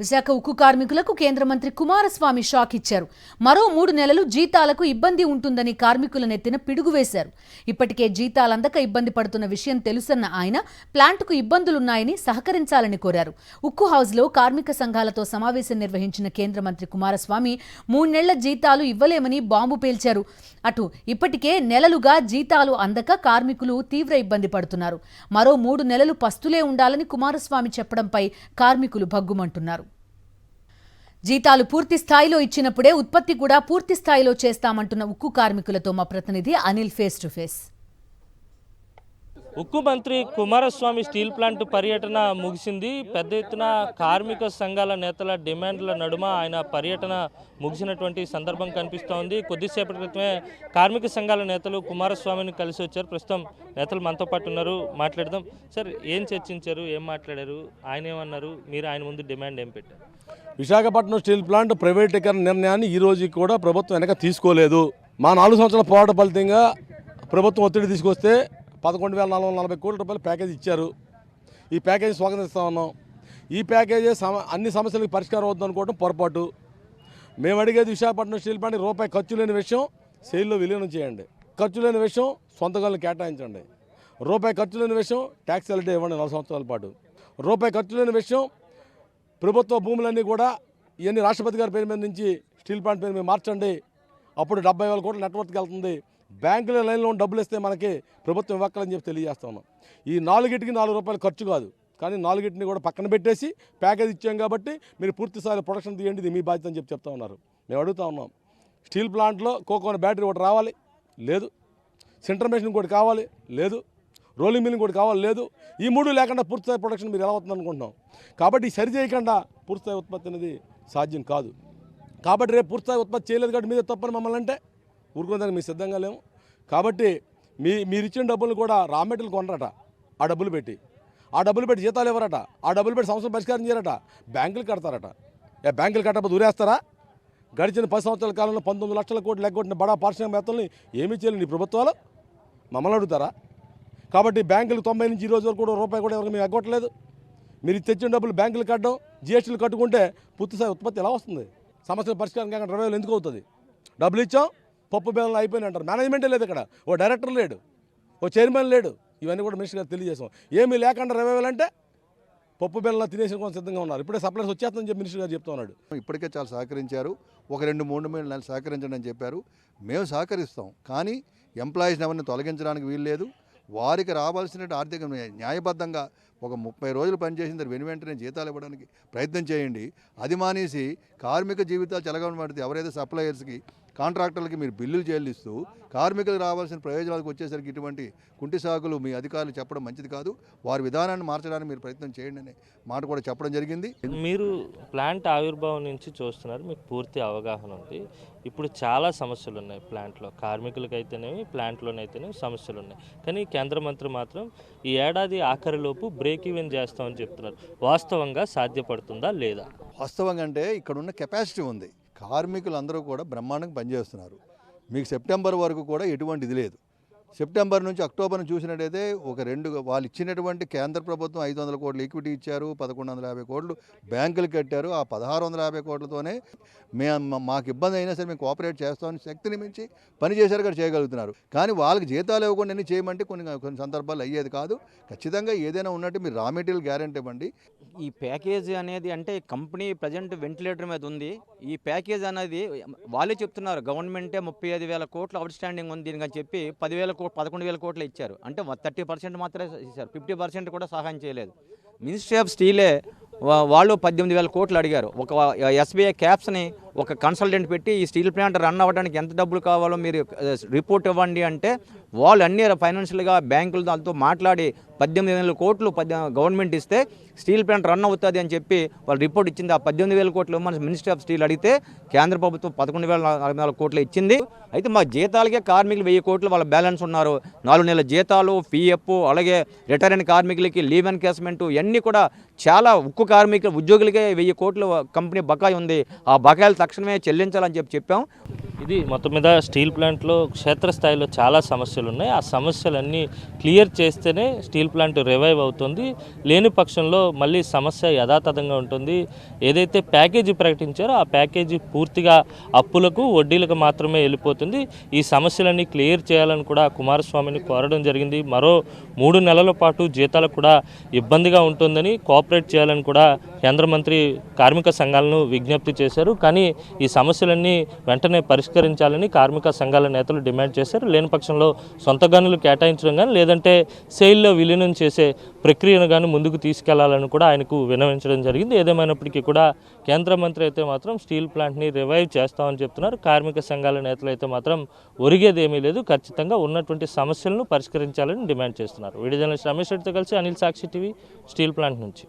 విశాఖ ఉక్కు కార్మికులకు కేంద్ర మంత్రి కుమారస్వామి షాక్ ఇచ్చారు. మరో 3 నెలలు జీతాలకు ఇబ్బంది ఉంటుందని కార్మికుల నెత్తిన పిడుగు వేశారు. ఇప్పటికే జీతాలందక ఇబ్బంది పడుతున్న విషయం తెలుసన్న ఆయన ప్లాంట్కు ఇబ్బందులున్నాయని సహకరించాలని కోరారు. ఉక్కు హౌస్లో కార్మిక సంఘాలతో సమావేశం నిర్వహించిన కేంద్ర మంత్రి కుమారస్వామి 3 నెలల జీతాలు ఇవ్వలేమని బాంబు పేల్చారు. అటు ఇప్పటికే నెలలుగా జీతాలు అందక కార్మికులు తీవ్ర ఇబ్బంది పడుతున్నారు. మరో 3 నెలలు పస్తులే ఉండాలని కుమారస్వామి చెప్పడంపై కార్మికులు భగ్గుమంటున్నారు. జీతాలు పూర్తి స్థాయిలో ఇచ్చినప్పుడే ఉత్పత్తి కూడా పూర్తి స్థాయిలో చేస్తామంటున్న ఉక్కు కార్మికులతో మా ప్రతినిధి అనిల్ ఫేస్ టు ఫేస్. ఉక్కు మంత్రి కుమారస్వామి స్టీల్ ప్లాంట్ పర్యటన ముగిసింది. పెద్ద ఎత్తున కార్మిక సంఘాల నేతల డిమాండ్ల నడుమ ఆయన పర్యటన ముగిసినటువంటి సందర్భం కనిపిస్తోంది. కొద్దిసేపటి క్రితమే కార్మిక సంఘాల నేతలు కుమారస్వామిని కలిసి వచ్చారు. ప్రస్తుతం నేతలు మనతో పాటు ఉన్నారు, మాట్లాడదాం. సార్, ఏం చర్చించారు, ఏం మాట్లాడారు, ఆయన ఏమన్నారు, మీరు ఆయన ముందు డిమాండ్ ఏం పెట్టారు? విశాఖపట్నం స్టీల్ ప్లాంట్ ప్రైవేటీకరణ నిర్ణయాన్ని ఈ రోజు కూడా ప్రభుత్వం వెనక తీసుకోలేదు. మా 4 సంవత్సరాల పోరాట ఫలితంగా ప్రభుత్వం ఒత్తిడి తీసుకొస్తే 11,440 కోట్ల రూపాయల ప్యాకేజీ ఇచ్చారు. ఈ ప్యాకేజీ స్వాగతిస్తూ ఉన్నాం. ఈ ప్యాకేజీ అన్ని సమస్యలకు పరిష్కారం అవుతుంది అనుకోవడం పొరపాటు. మేము అడిగేది విశాఖపట్నం స్టీల్ ప్లాంట్ రూపాయి ఖర్చు లేని విషయం సేల్లో విలీనం చేయండి, ఖర్చు లేని విషయం సొంతగాలను కేటాయించండి, రూపాయి ఖర్చు లేని విషయం ట్యాక్స్ ఎలిటీ ఇవ్వండి 4 సంవత్సరాల పాటు, రూపాయి ఖర్చు లేని విషయం ప్రభుత్వ భూములన్నీ కూడా ఇవన్నీ రాష్ట్రపతి గారి పేరు మీద నుంచి స్టీల్ ప్లాంట్ పేరు మీద మార్చండి. అప్పుడు 70,000 కోట్ల నెట్వర్క్కి వెళ్తుంది. బ్యాంకుల లైన్లో డబ్బులు ఇస్తే మనకి ప్రభుత్వం ఇవ్వక్కలని చెప్పి తెలియజేస్తా ఉన్నాం. ఈ 4గిటికి 4 రూపాయలు ఖర్చు కాదు, కానీ 4గిటిని కూడా పక్కన పెట్టేసి ప్యాకేజ్ ఇచ్చాం కాబట్టి మీరు పూర్తి స్థాయిలో ప్రొడక్షన్ తీయండి, ఇది మీ బాధ్యత అని చెప్తా ఉన్నారు. మేము అడుగుతా ఉన్నాం, స్టీల్ ప్లాంట్లో కోకోన బ్యాటరీ ఒకటి రావాలి, లేదు. సింటర్ మెషిన్ ఇంకోటి కావాలి, లేదు. రోలింగ్ మిల్లింగ్ కూడా కావాలి, లేదు. ఈ 3 లేకుండా పూర్తిస్థాయి ప్రొడక్షన్ మీరు ఎలా అవుతుంది అనుకుంటున్నాం. కాబట్టి సరి చేయకుండా పూర్తిస్థాయి ఉత్పత్తి అనేది సాధ్యం కాదు. కాబట్టి రేపు పూర్తిస్థాయి ఉత్పత్తి చేయలేదు కాబట్టి మీదే తప్పని మమ్మల్ని అంటే ఊరుకునేదానికి మీరు సిద్ధంగా లేము. కాబట్టి మీరు ఇచ్చిన డబ్బులు కూడా రా మెటీరియల్ కొనరట, ఆ డబ్బులు పెట్టి జీతాలు ఇవ్వరట, ఆ డబ్బులు పెట్టి సంవత్సరం పరిష్కారం చేయరట, బ్యాంకులు కడతారట. బ్యాంకులు కట్టకపోతే ఊరేస్తారా? గడిచిన 10 సంవత్సరాల కాలంలో 19 లక్షల కోట్లు లెగ్గొట్టిన బడా పారిశ్రామికవేత్తల్ని ఏమీ చేయలేని ప్రభుత్వాలు మమ్మల్ని అడుగుతారా? కాబట్టి బ్యాంకులు 90 నుంచి ఈ రోజు వరకు కూడా రూపాయి కూడా ఎవరికి మేము ఎగ్గొట్టలేదు. మీరు తెచ్చిన డబ్బులు బ్యాంకులు కట్టడం, జిఎస్టీలు కట్టుకుంటే పూర్తిస్థాయి ఉత్పత్తి ఎలా వస్తుంది? సమస్యల పరిష్కారం కాకుండా 20 వేలు ఎందుకు అవుతుంది? డబ్బులు ఇచ్చాం, పప్పు బేలను అయిపోయినాయి అంటారు. మేనేజ్మెంటే లేదు ఇక్కడ, ఓ డైరెక్టర్ లేడు, ఓ చైర్మన్ లేడు. ఇవన్నీ కూడా మినిస్టర్ గారు తెలియజేసాం. ఏమీ లేకుండా 20 వేలు అంటే పప్పు బేలను తినేసిన కోసం సిద్ధంగా ఉన్నారు. ఇప్పుడే సప్లైస్ వచ్చేస్తుందని చెప్పి మినిస్టర్ గారు చెప్తా ఉన్నాడు. ఇప్పటికే చాలా సహకరించారు. ఒక 2-3 నెలలు సహకరించండి అని చెప్పారు. మేము సహకరిస్తాం, కానీ ఎంప్లాయీస్ని ఎవరిని తొలగించడానికి వీలు లేదు. వారికి రావాల్సిన ఆర్థిక న్యాయబద్ధంగా ఒక 30 రోజులు పనిచేసిన వెంటనే జీతాలు ఇవ్వడానికి ప్రయత్నం చేయండి. అది మానేసి కార్మిక జీవితాలు చెలగబడితే ఎవరైతే సప్లయర్స్కి, కాంట్రాక్టర్లకి మీరు బిల్లులు చెల్లిస్తూ కార్మికులకు రావాల్సిన ప్రయోజనాలకు వచ్చేసరికి ఇటువంటి కుంటి సాకులు మీ అధికారులు చెప్పడం మంచిది కాదు. వారి విధానాన్ని మార్చడానికి మీరు ప్రయత్నం చేయండి అనే మాట కూడా చెప్పడం జరిగింది. మీరు ప్లాంట్ ఆవిర్భావం నుంచి చూస్తున్నారు, మీకు పూర్తి అవగాహన ఉంది. ఇప్పుడు చాలా సమస్యలు ఉన్నాయి ప్లాంట్లో, కార్మికులకైతేనేమి ప్లాంట్లోనైతేనేమి సమస్యలు ఉన్నాయి. కానీ కేంద్ర మంత్రి మాత్రం ఈ ఏడాది ఆఖరిలోపు బ్రేక్ ఈవెన్ చేస్తామని చెప్తున్నారు. వాస్తవంగా సాధ్యపడుతుందా లేదా? వాస్తవంగా అంటే ఇక్కడున్న కెపాసిటీ ఉంది. కార్మికులందరూ కూడా బ్రహ్మాండంగా పనిచేస్తున్నారు. మీకు సెప్టెంబర్ వరకు కూడా ఎటువంటి ఇది లేదు. సెప్టెంబర్ నుంచి అక్టోబర్ను చూసినట్టయితే వాళ్ళు ఇచ్చినటువంటి కేంద్ర ప్రభుత్వం 500 కోట్లు ఈక్విటీ ఇచ్చారు, 1150 కోట్లు బ్యాంకులు కట్టారు. ఆ 1650 కోట్లతోనే మాకు ఇబ్బంది అయినా సరే మేము కోఆపరేట్ చేస్తామని శక్తిని మించి పని చేశారు, కూడా చేయగలుగుతున్నారు. కానీ వాళ్ళకి జీతాలు ఇవ్వకుండా అన్ని చేయమంటే కొన్ని సందర్భాలు అయ్యేది కాదు. ఖచ్చితంగా ఏదైనా ఉన్నట్టు మీరు రా మెటీరియల్ గ్యారెంటీ ఇవ్వండి. ఈ ప్యాకేజీ అనేది అంటే కంపెనీ ప్రజెంట్ వెంటిలేటర్ మీద ఉంది. ఈ ప్యాకేజ్ అనేది వాళ్ళే చెప్తున్నారు, గవర్నమెంటే 35,000 కోట్లు అవుట్ స్టాండింగ్ ఉంది దీనికి అని చెప్పి 11,000 కోట్లు ఇచ్చారు. అంటే 30% మాత్రమే ఇచ్చారు, 50% కూడా సహాయం చేయలేదు. మినిస్ట్రీ ఆఫ్ స్టీలే వాళ్ళు 18,000 కోట్లు అడిగారు. ఒక ఎస్బీఐ క్యాప్స్ని ఒక కన్సల్టెంట్ పెట్టి ఈ స్టీల్ ప్లాంట్ రన్ అవ్వడానికి ఎంత డబ్బులు కావాలో మీరు రిపోర్ట్ ఇవ్వండి అంటే వాళ్ళు అన్ని ఫైనాన్షియల్గా బ్యాంకులు దాంతో మాట్లాడి 18,000 కోట్లు గవర్నమెంట్ ఇస్తే స్టీల్ ప్లాంట్ రన్ అవుతుంది అని చెప్పి వాళ్ళు రిపోర్ట్ ఇచ్చింది. ఆ 18,000 కోట్లు మన మినిస్ట్రీ ఆఫ్ స్టీల్ అడిగితే కేంద్ర ప్రభుత్వం 11,404 కోట్లు ఇచ్చింది. అయితే మా జీతాలకే కార్మికులు 1000 కోట్లు వాళ్ళ బ్యాలెన్స్ ఉన్నారు. 4 నెలల జీతాలు, పిఎఫ్, అలాగే రిటైర్ అయిన కార్మికులకి లీవ్ ఎన్కేస్మెంట్ ఇవన్నీ కూడా చాలా ఉక్కు కార్మికులు ఉద్యోగులకే 1000 కోట్లు కంపెనీ బకాయి ఉంది. ఆ బకాయిలు తక్షణమే చెల్లించాలని చెప్పాం. ఇది మొత్తం మీద స్టీల్ ప్లాంట్లో క్షేత్రస్థాయిలో చాలా సమస్యలు ఉన్నాయి. ఆ సమస్యలన్నీ క్లియర్ చేస్తేనే స్టీల్ ప్లాంట్ రివైవ్ అవుతుంది. లేని పక్షంలో మళ్ళీ సమస్య యథాతథంగా ఉంటుంది. ఏదైతే ప్యాకేజీ ప్రకటించారో ఆ ప్యాకేజీ పూర్తిగా అప్పులకు వడ్డీలకు మాత్రమే వెళ్ళిపోతుంది. ఈ సమస్యలన్నీ క్లియర్ చేయాలని కూడా కుమారస్వామిని కోరడం జరిగింది. మరో 3 నెలల పాటు జీతాలకు కూడా ఇబ్బందిగా ఉంటుందని కోఆపరేట్ చేయాలని కూడా కేంద్ర మంత్రి కార్మిక సంఘాలను విజ్ఞప్తి చేశారు. కానీ ఈ సమస్యలన్నీ వెంటనే పరిష్కరించాలని కార్మిక సంఘాల నేతలు డిమాండ్ చేశారు. లేని పక్షంలో సొంత గనులు కేటాయించడం కానీ లేదంటే సెయిల్లో విలీనం చేసే ప్రక్రియను కానీ ముందుకు తీసుకెళ్లాలని కూడా ఆయనకు విన్నవించడం జరిగింది. ఏదేమైనప్పటికీ కూడా కేంద్ర మంత్రి అయితే మాత్రం స్టీల్ ప్లాంట్ని రివైవ్ చేస్తామని చెప్తున్నారు. కార్మిక సంఘాల నేతలు అయితే మాత్రం ఒరిగేది ఏమీ లేదు, ఖచ్చితంగా ఉన్నటువంటి సమస్యలను పరిష్కరించాలని డిమాండ్ చేస్తున్నారు. వీడియో జర్నలిస్ట్ రమేష్ రెడ్డితో కలిసి అనిల్ సాక్షి టీవీ స్టీల్ ప్లాంట్ నుంచి.